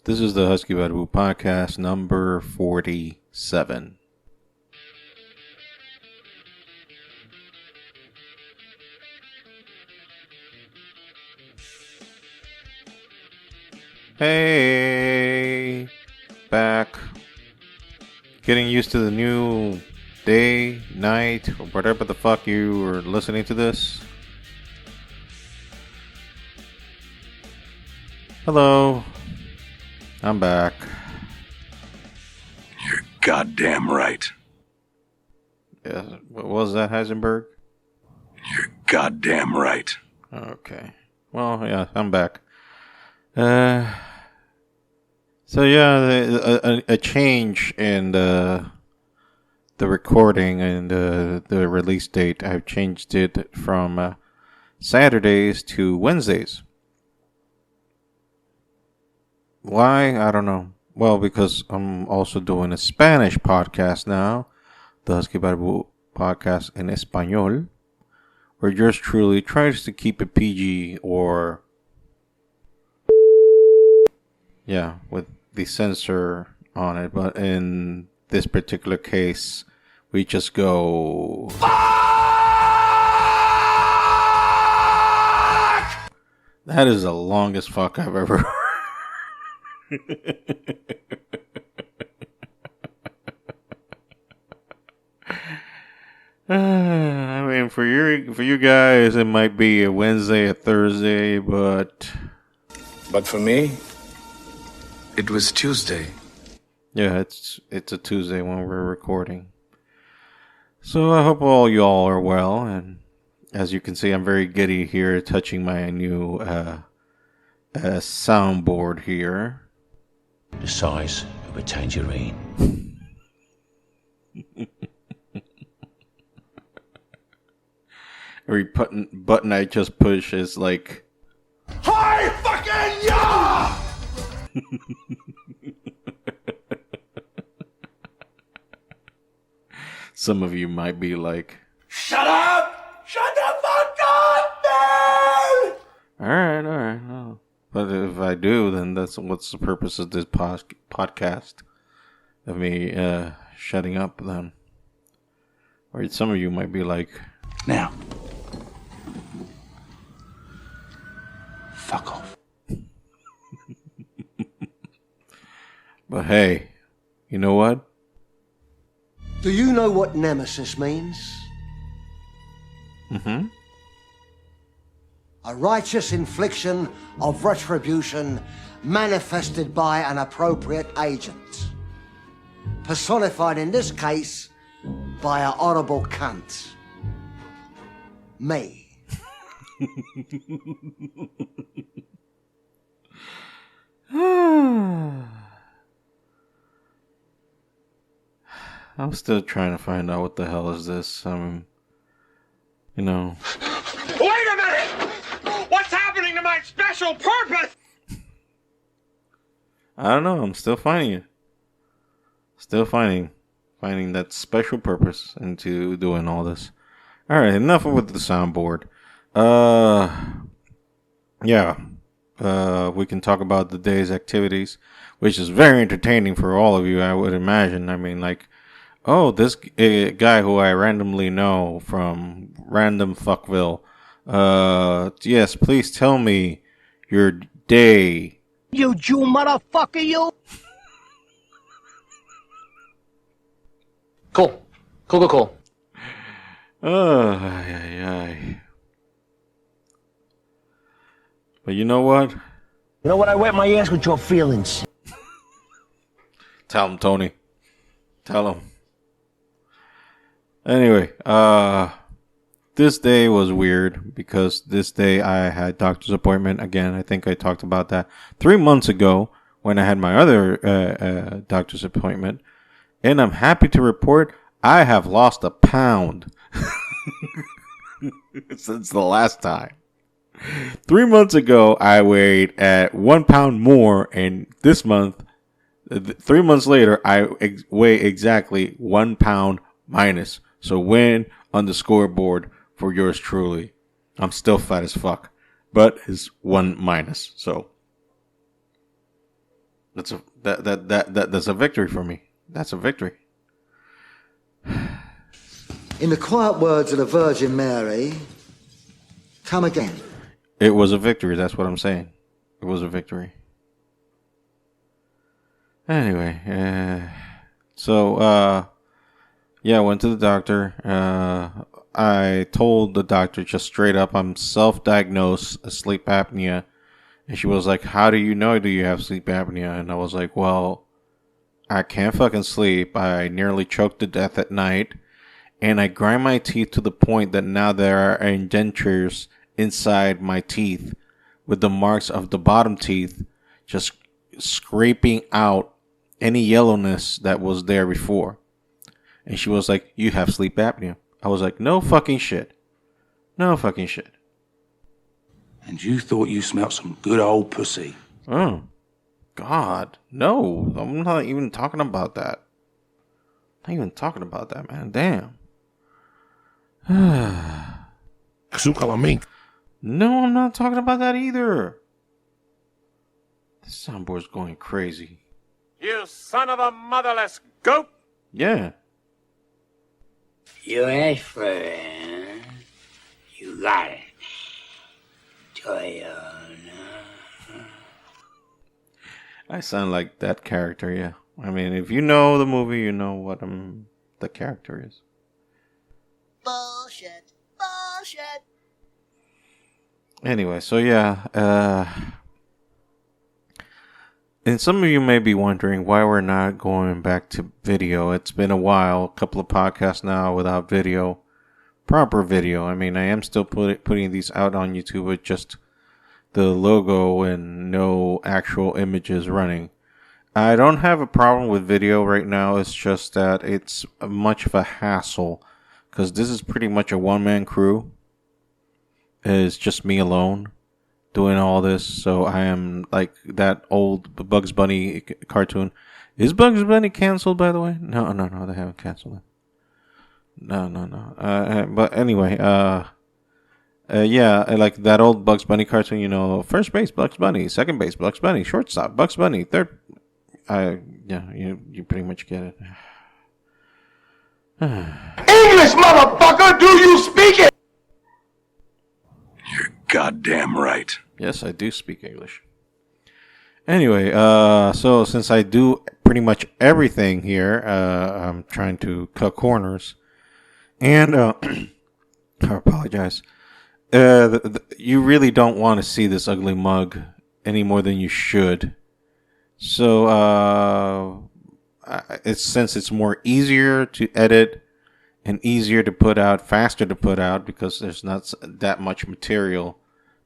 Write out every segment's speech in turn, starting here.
This is the Husky Badu podcast number 47. Hey, back. Getting used to the new day, night, or whatever the fuck you are listening to this. Hello. I'm back. You're goddamn right. Yeah, what was that, Heisenberg? You're goddamn right. Okay. Well, yeah, I'm back. So yeah, a change in the recording and the release date. I've changed it from Saturdays to Wednesdays. Why? I don't know. Well, because I'm also doing a Spanish podcast now, the Husky Barbu podcast in Español, where yours truly tries to keep it PG or, yeah, with the censor on it. But in this particular case, we just go... Fuck! That is the longest fuck I've ever heard. I mean, for you guys, it might be a Wednesday, a Thursday, but for me, it was Tuesday. Yeah, it's a Tuesday when we're recording. So I hope all y'all are well, and as you can see, I'm very giddy here, touching my new soundboard here. The size of a tangerine. Every button I just push is like, Hi fucking yeah! Some of you might be like, Shut up! Shut the fuck up, man! Alright. Oh. But if I do, then what's the purpose of this podcast? Of me shutting up then? Or some of you might be like, Now. Fuck off. But hey, you know what? Do you know what nemesis means? Mm-hmm. A righteous infliction of retribution manifested by an appropriate agent. Personified in this case by a horrible cunt. Me. I'm still trying to find out what the hell is this. You know. Wait a minute! What's happening to my special purpose? I don't know. I'm still finding it. Still finding that special purpose into doing all this. All right, enough with the soundboard. We can talk about the day's activities, which is very entertaining for all of you, I would imagine. I mean, like, oh, this guy who I randomly know from random fuckville. Yes, please tell me your day. You Jew motherfucker, you! Cool. Ay. But you know what? You know what? I wet my ass with your feelings. Tell him, Tony. Tell him. Anyway, this day was weird because this day I had doctor's appointment. Again, I think I talked about that 3 months ago when I had my other doctor's appointment. And I'm happy to report I have lost a pound since the last time. 3 months ago, I weighed at 1 pound more, and this month, 3 months later, I weigh exactly 1 pound minus. So win on the scoreboard for yours truly. I'm still fat as fuck, but it's 1 minus. So That's a victory for me. That's a victory. In the quiet words of the Virgin Mary, come again. It was a victory. That's what I'm saying. It was a victory. Anyway, I went to the doctor. I told the doctor just straight up, I'm self-diagnosed sleep apnea. And she was like, how do you know do you have sleep apnea? And I was like, well, I can't fucking sleep. I nearly choked to death at night. And I grind my teeth to the point that now there are indentures inside my teeth with the marks of the bottom teeth just scraping out any yellowness that was there before. And she was like, you have sleep apnea. I was like, no fucking shit. No fucking shit. And you thought you smelt some good old pussy. Oh, God. No, I'm not even talking about that. Not even talking about that, man. Damn. No, I'm not talking about that either. This soundboard's going crazy. You son of a motherless goat! Yeah. You asked for it. You got it. I sound like that character, yeah. I mean, if you know the movie, you know what the character is. Bullshit. Bullshit. Anyway, so yeah, and some of you may be wondering why we're not going back to video. It's been a while, a couple of podcasts now without video, proper video. I mean, I am still putting these out on YouTube with just the logo and no actual images running. I don't have a problem with video right now. It's just that it's much of a hassle because this is pretty much a one-man crew. It's just me alone doing all this. So I am like that old Bugs Bunny cartoon. Is Bugs Bunny canceled, by the way? No, they haven't canceled it. No. But anyway, yeah, like that old Bugs Bunny cartoon, you know, first base, Bugs Bunny, second base, Bugs Bunny, shortstop, Bugs Bunny, third. Yeah, you pretty much get it. English, motherfucker! Do you speak it? You're goddamn right. Yes, I do speak English. Anyway, so since I do pretty much everything here, I'm trying to cut corners. And, I apologize. You really don't want to see this ugly mug any more than you should. So, since it's more easier to edit and easier to put out, faster to put out, because there's not that much material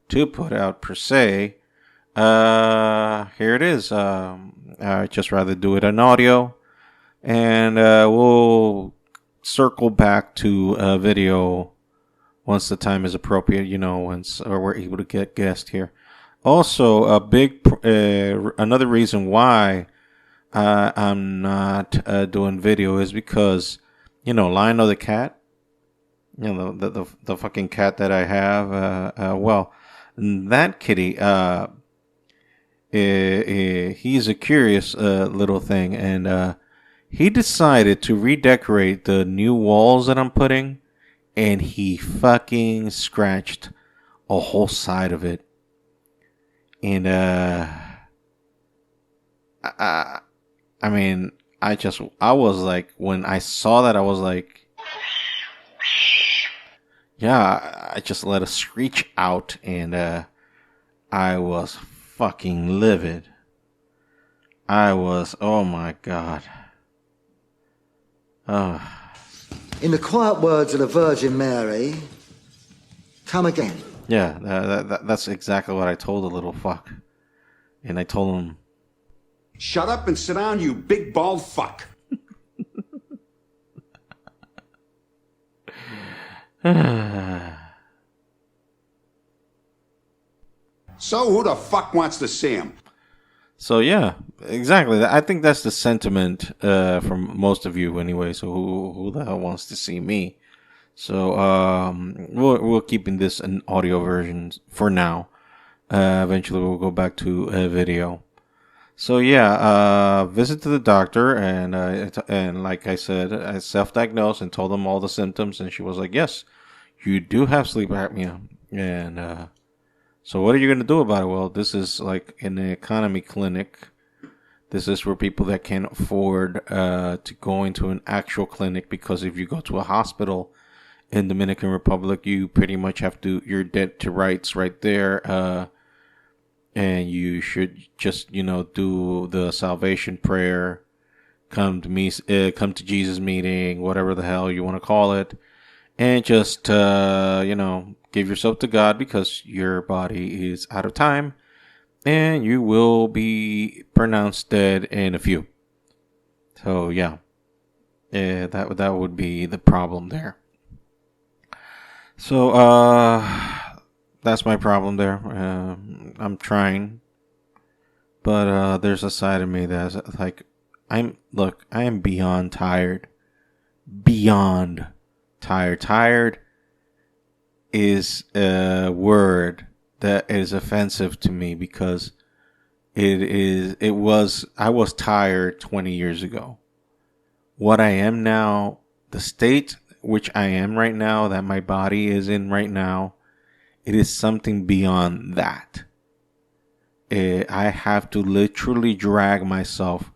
to put out per se, here it is. I just rather do it in audio, and we'll circle back to video once the time is appropriate, you know, once we're able to get guests here. Also, another reason why I'm not doing video is because, you know, Lionel the cat, you know, the fucking cat that I have, well, that kitty, he's a curious little thing, and he decided to redecorate the new walls that I'm putting, and he fucking scratched a whole side of it. And I mean, I was like, when I saw that, I was like, yeah, I just let a screech out, and I was fucking livid. Oh my God. In the quiet words of the Virgin Mary, come again. Yeah, that's exactly what I told the little fuck. And I told him, Shut up and sit down, you big bald fuck. So who the fuck wants to see him? so yeah, exactly. I think that's the sentiment from most of you anyway. So who the hell wants to see me? So we're keeping this an audio version for now. Eventually we'll go back to a video. So yeah, visit to the doctor, and like I said, I self-diagnosed and told them all the symptoms, and she was like, "Yes, you do have sleep apnea." And so, what are you gonna do about it? Well, this is like an economy clinic. This is for people that can't afford to go into an actual clinic, because if you go to a hospital in Dominican Republic, you pretty much have to, you're dead to rights right there. And you should just, do the salvation prayer, come to Jesus meeting, whatever the hell you want to call it, and just, give yourself to God, because your body is out of time, and you will be pronounced dead in a few. So yeah, that would be the problem there. So that's my problem there. I'm trying, but there's a side of me that's like, I am beyond tired. Beyond tired. Tired is a word that is offensive to me, because I was tired 20 years ago. What I am now, the state which I am right now, that my body is in right now, it is something beyond that. I have to literally drag myself.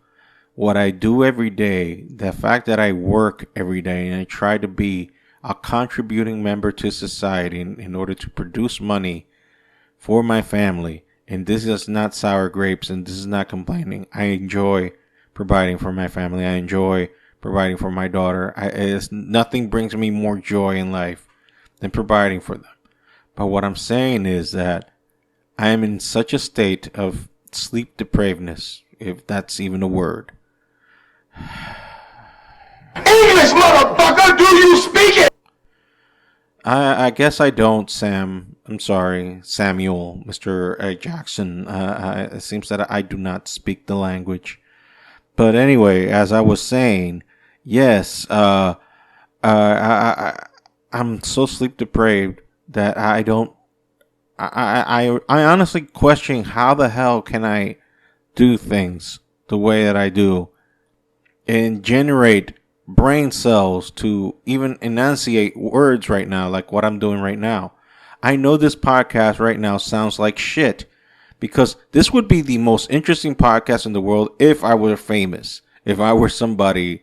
What I do every day, the fact that I work every day and I try to be a contributing member to society in order to produce money for my family. And this is not sour grapes, and this is not complaining. I enjoy providing for my family. I enjoy providing for my daughter. Nothing brings me more joy in life than providing for them. But what I'm saying is that I am in such a state of sleep depravedness, if that's even a word. English, motherfucker, do you speak it? I guess I don't, Sam. I'm sorry, Samuel, Mr. Jackson. It seems that I do not speak the language. But anyway, as I was saying, yes, I'm so sleep depraved that I honestly question, how the hell can I do things the way that I do and generate brain cells to even enunciate words right now, like what I'm doing right now. I know this podcast right now sounds like shit, because this would be the most interesting podcast in the world if I were famous, if I were somebody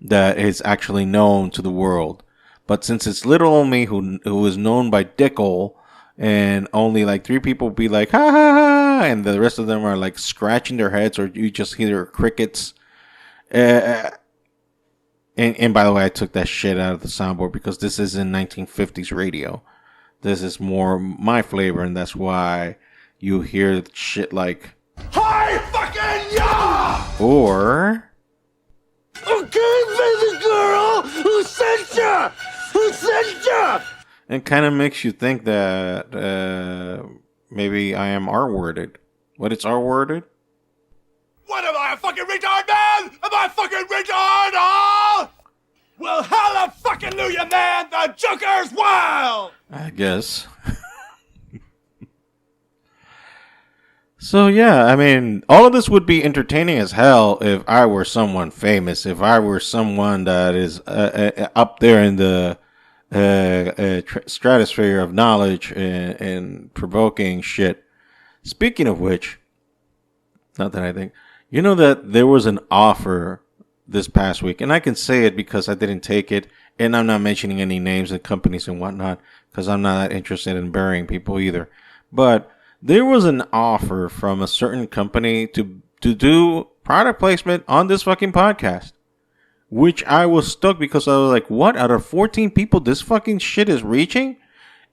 that is actually known to the world. But since it's little old me who is known by Dickel, and only like 3 people be like, ha ha ha, and the rest of them are like scratching their heads, or you just hear crickets. And by the way, I took that shit out of the soundboard, because this is in 1950s radio. This is more my flavor, and that's why you hear shit like, Hi, fucking ya! or, Okay, baby girl, who sent ya? Who sent ya? and kind of makes you think that maybe I am R-worded. What, it's R-worded? What am I, a fucking retard, man? Am I a fucking retard, huh? Well, hallelujah, man, the Joker's wild! I guess. So yeah, I mean, all of this would be entertaining as hell if I were someone famous, if I were someone that is up there in the stratosphere of knowledge and provoking shit. Speaking of which, not that I think, you know that there was an offer this past week, and I can say it because I didn't take it, and I'm not mentioning any names and companies and whatnot, because I'm not that interested in burying people either. But there was an offer from a certain company to do product placement on this fucking podcast, which I was stuck, because I was like, what? Out of 14 people this fucking shit is reaching?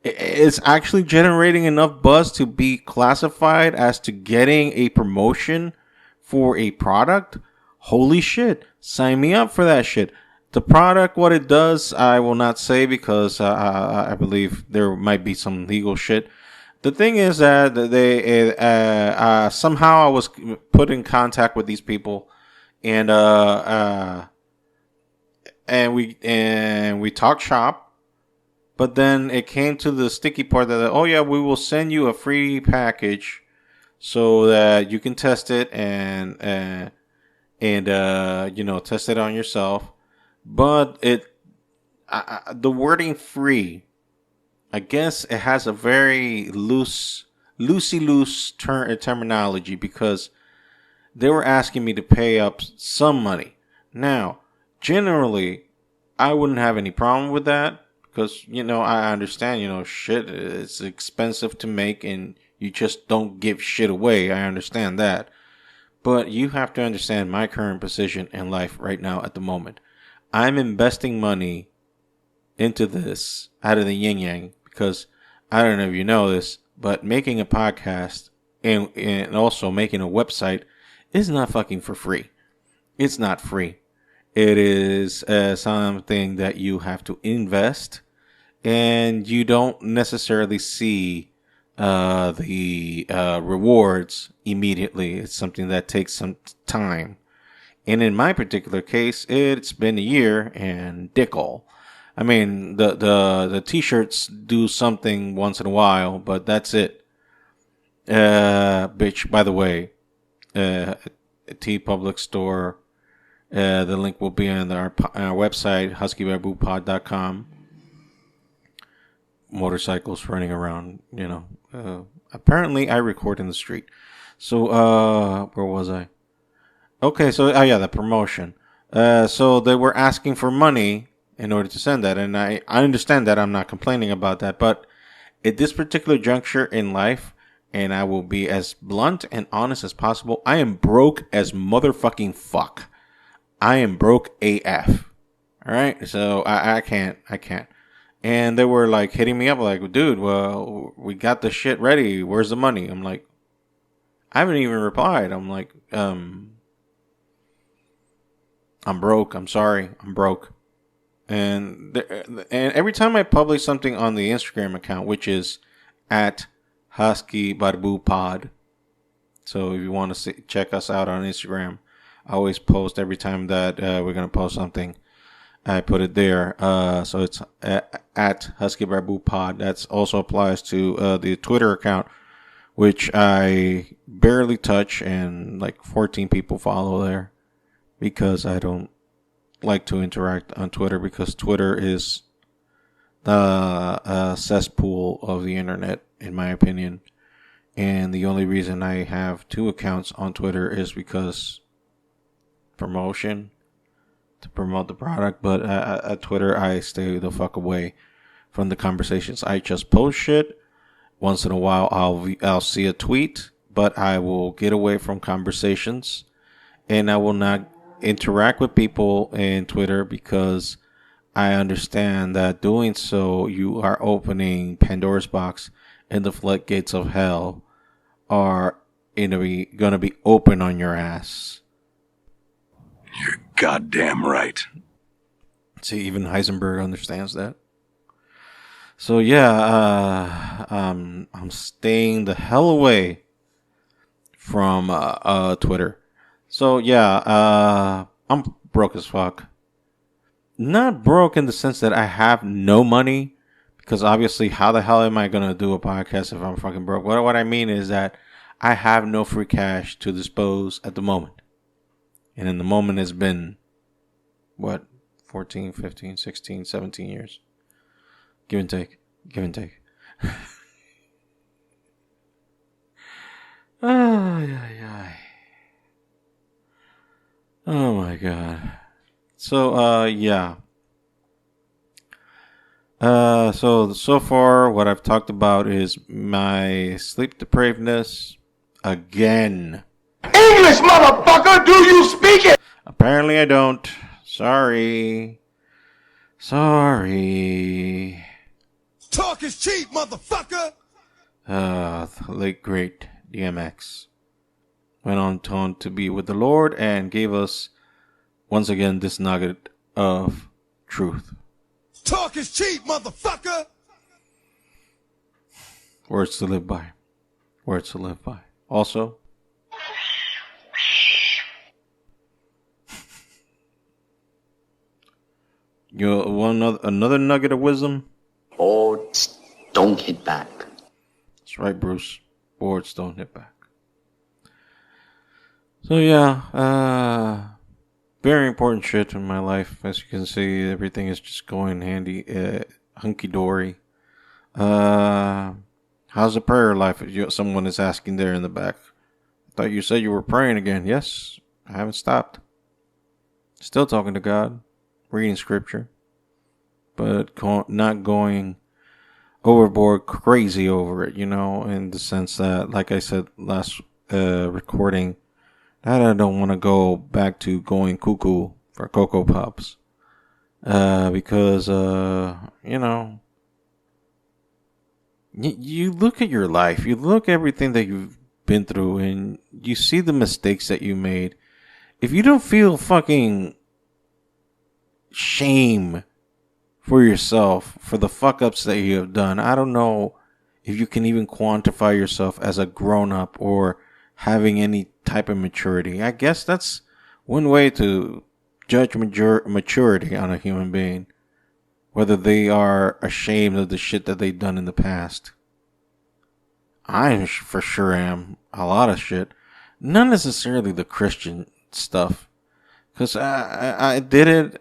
It's actually generating enough buzz to be classified as to getting a promotion for a product? Holy shit. Sign me up for that shit. The product, what it does, I will not say, because I believe there might be some legal shit. The thing is that they somehow I was put in contact with these people, and we talked shop, but then it came to the sticky part that, oh yeah, we will send you a free package so that you can test it and test it on yourself. But the wording free, I guess it has a very loosey-loose terminology, because they were asking me to pay up some money. Now, generally, I wouldn't have any problem with that, because, I understand, shit, it's expensive to make and you just don't give shit away. I understand that. But you have to understand my current position in life right now at the moment. I'm investing money into this out of the yin yang, because I don't know if you know this, but making a podcast and also making a website is not fucking for free. It's not free. It is something that you have to invest, and you don't necessarily see the rewards immediately. It's something that takes some time. And in my particular case, it's been a year and dick all. I mean, the t-shirts do something once in a while, but that's it. Bitch, by the way, T Public Store. The link will be on our website, huskybarboopod.com. Motorcycles running around, apparently I record in the street. So, where was I? Okay, so, the promotion. So they were asking for money in order to send that, and I understand that. I'm not complaining about that, but at this particular juncture in life, and I will be as blunt and honest as possible, I am broke as motherfucking fuck. I am broke AF. Alright? So I can't. And they were like hitting me up like, dude, well, we got the shit ready. Where's the money? I'm like, I haven't even replied. I'm like, I'm broke. I'm sorry. I'm broke. And every time I publish something on the Instagram account, which is at Husky Barbu Pod. So if you want to check us out on Instagram, I always post every time that we're going to post something. I put it there. So it's at Husky Barbu Pod. That also applies to the Twitter account, which I barely touch, and like 14 people follow there, because I don't like to interact on Twitter, because Twitter is the cesspool of the internet, in my opinion. And the only reason I have 2 accounts on Twitter is because promotion, to promote the product. But at Twitter, I stay the fuck away from the conversations. I just post shit. Once in a while, I'll see a tweet, but I will get away from conversations, and I will not interact with people in Twitter, because I understand that doing so, you are opening Pandora's box, and the floodgates of hell are gonna be open on your ass. You're goddamn right. See, even Heisenberg understands that. So yeah, I'm staying the hell away from Twitter. So yeah, I'm broke as fuck. Not broke in the sense that I have no money, because obviously, how the hell am I gonna do a podcast if I'm fucking broke? What I mean is that I have no free cash to dispose at the moment. And in the moment, it's been, 14, 15, 16, 17 years. Give and take. Ay. Oh my god. So, yeah. So far, what I've talked about is my sleep depravedness again. English, motherfucker, do you speak it? Apparently I don't. Sorry. Talk is cheap, motherfucker. The late great DMX went on to be with the Lord and gave us once again this nugget of truth. Talk is cheap, motherfucker. Words to live by. Also, you want another nugget of wisdom? Boards don't hit back. That's right, Bruce. Boards don't hit back. So yeah, very important shit in my life. As you can see, everything is just going handy, hunky dory. How's the prayer life? Someone is asking there in the back. I thought you said you were praying again. Yes, I haven't stopped. Still talking to God, reading scripture, but not going overboard crazy over it, in the sense that, like I said last recording, that I don't want to go back to going cuckoo for Cocoa Pops. Because, you look at your life, you look at everything that you've been through, and you see the mistakes that you made. If you don't feel fucking shame for yourself for the fuck ups that you have done, I don't know if you can even quantify yourself as a grown up or having any type of maturity. I guess that's one way to judge maturity on a human being, whether they are ashamed of the shit that they've done in the past. I for sure am. A lot of shit. Not necessarily the Christian stuff, because I did it.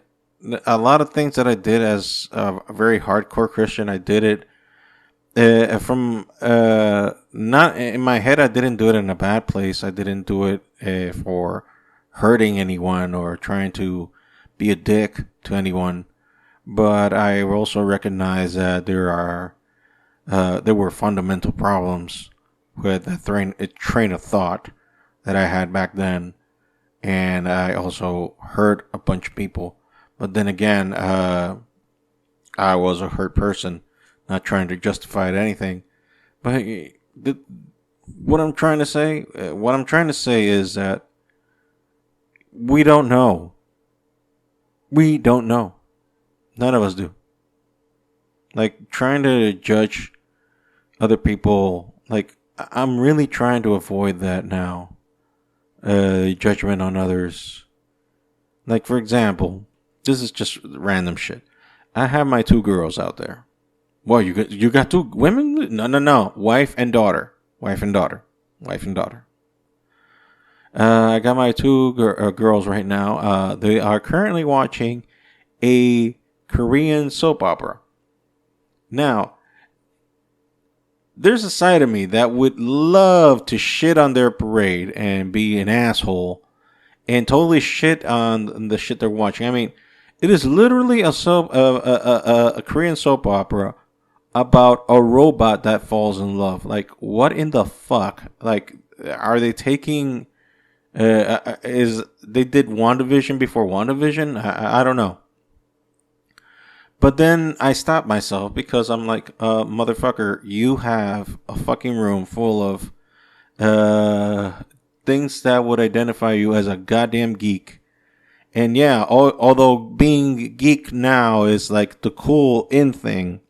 A lot of things that I did as a very hardcore Christian, I did it from not in my head. I didn't do it in a bad place. I didn't do it for hurting anyone or trying to be a dick to anyone. But I also recognize that there were fundamental problems with a train of thought that I had back then, and I also hurt a bunch of people. But then again, I was a hurt person, not trying to justify anything. But what I'm trying to say is that we don't know. We don't know. None of us do. Like, trying to judge other people, like, I'm really trying to avoid that now. Judgment on others. Like, for example, this is just random shit. I have my 2 girls out there. Well, you got 2 women? No. Wife and daughter. I got my 2 girls right now. They are currently watching a Korean soap opera. Now, there's a side of me that would love to shit on their parade and be an asshole and totally shit on the shit they're watching. I mean, it is literally a Korean soap opera about a robot that falls in love. Like, what in the fuck? Like, are they taking? They did WandaVision before WandaVision? I don't know. But then I stopped myself because I'm like, motherfucker, you have a fucking room full of things that would identify you as a goddamn geek. And yeah, although being geek now is like the cool in thing,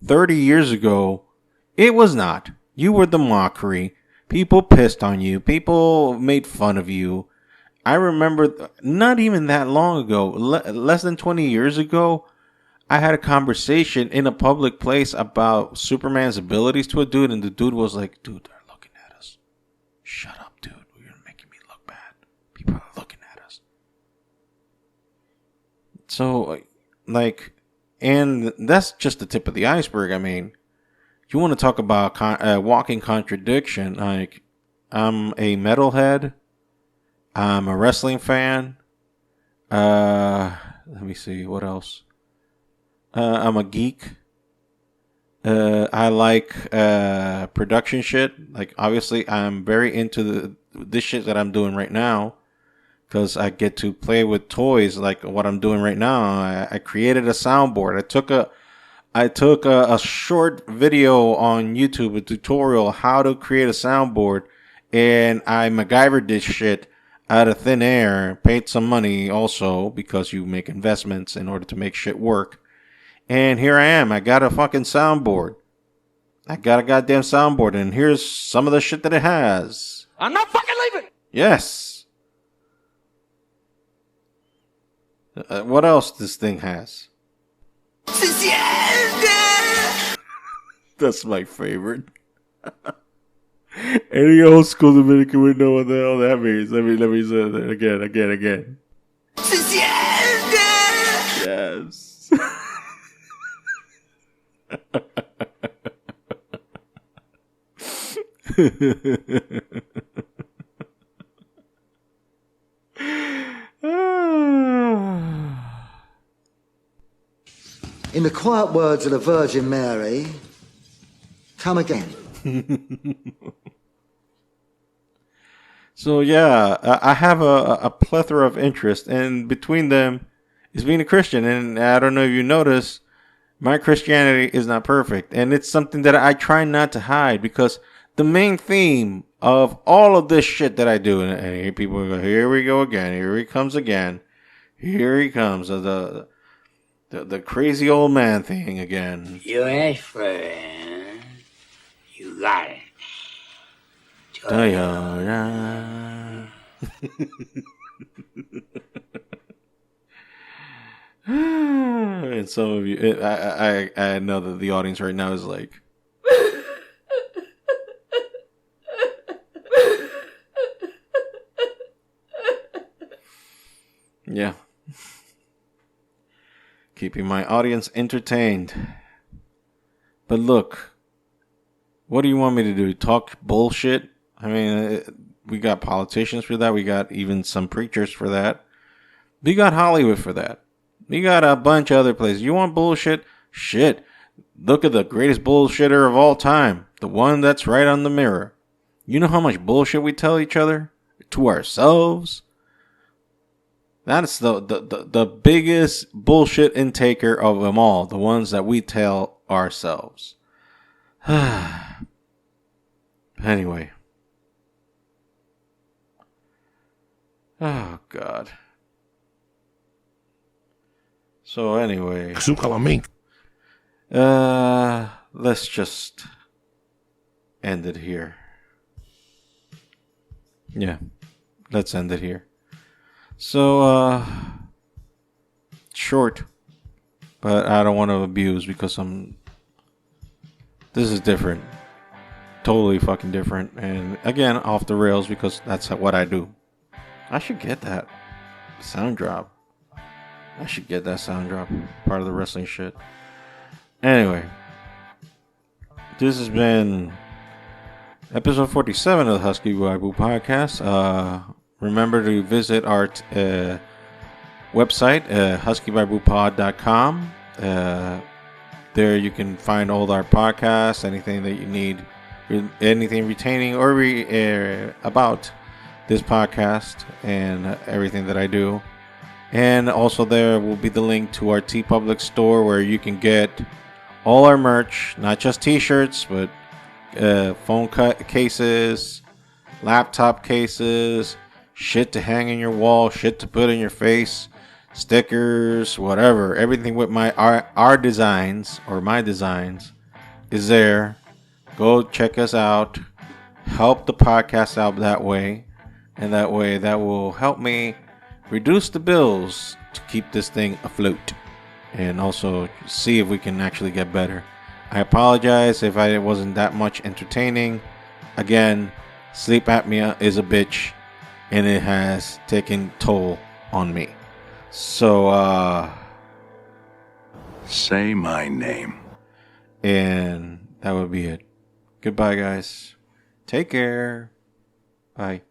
30 years ago, it was not. You were the mockery. People pissed on you. People made fun of you. I remember not even that long ago, less than 20 years ago, I had a conversation in a public place about Superman's abilities to a dude, and the dude was like, dude, they're looking at us. Shut up, dude. You're making me look bad. People are looking at us. So, like, and that's just the tip of the iceberg. I mean, you want to talk about walking contradiction. Like, I'm a metalhead. I'm a wrestling fan. Let me see, what else? I'm a geek. I like production shit. Like, obviously, I'm very into this shit that I'm doing right now, because I get to play with toys like what I'm doing right now. I created a soundboard. I took a short video on YouTube, a tutorial how to create a soundboard, and I MacGyvered this shit out of thin air, paid some money also, because you make investments in order to make shit work. And here I am. I got a fucking soundboard. I got a goddamn soundboard, and here's some of the shit that it has. I'm not fucking leaving! Yes. What else this thing has? That's my favorite. Any old school Dominican would know what the hell that means. Let me say that again. Yes. In the quiet words of the Virgin Mary, come again. So yeah, I have a plethora of interest, and between them is being a Christian. And I don't know if you notice, my Christianity is not perfect, and it's something that I try not to hide, because the main theme of all of this shit that I do, and here people go, here we go again, here he comes again, here he comes, the crazy old man thing again. You asked for it. You got it. Toyota. And some of you, I know that the audience right now is like, yeah, keeping my audience entertained. But look, what do you want me to do? Talk bullshit? I mean, we got politicians for that. We got even some preachers for that. We got Hollywood for that. We got a bunch of other places. You want bullshit? Shit. Look at the greatest bullshitter of all time. The one that's right on the mirror. You know how much bullshit we tell each other? To ourselves? That's the biggest bullshit intaker of them all. The ones that we tell ourselves. Anyway. Oh, God. So anyway. Let's just end it here. Yeah. Let's end it here. So, short. But I don't want to abuse because this is different. Totally fucking different. And again, off the rails because that's what I do. I should get that sound drop. Part of the wrestling shit. Anyway. This has been episode 47 of the Husky Bible Podcast. Remember to visit our website, huskybiblepod.com. There you can find all our podcasts, anything that you need, anything retaining or about this podcast and everything that I do. And also there will be the link to our TeePublic store where you can get all our merch, not just t-shirts, but phone cases, laptop cases, shit to hang in your wall, shit to put in your face, stickers, whatever. Everything with our designs or my designs is there. Go check us out. Help the podcast out that way. And that way that will help me reduce the bills to keep this thing afloat. And also see if we can actually get better. I apologize if I wasn't that much entertaining. Again, sleep apnea is a bitch. And it has taken toll on me. So, Say my name. And that would be it. Goodbye, guys. Take care. Bye.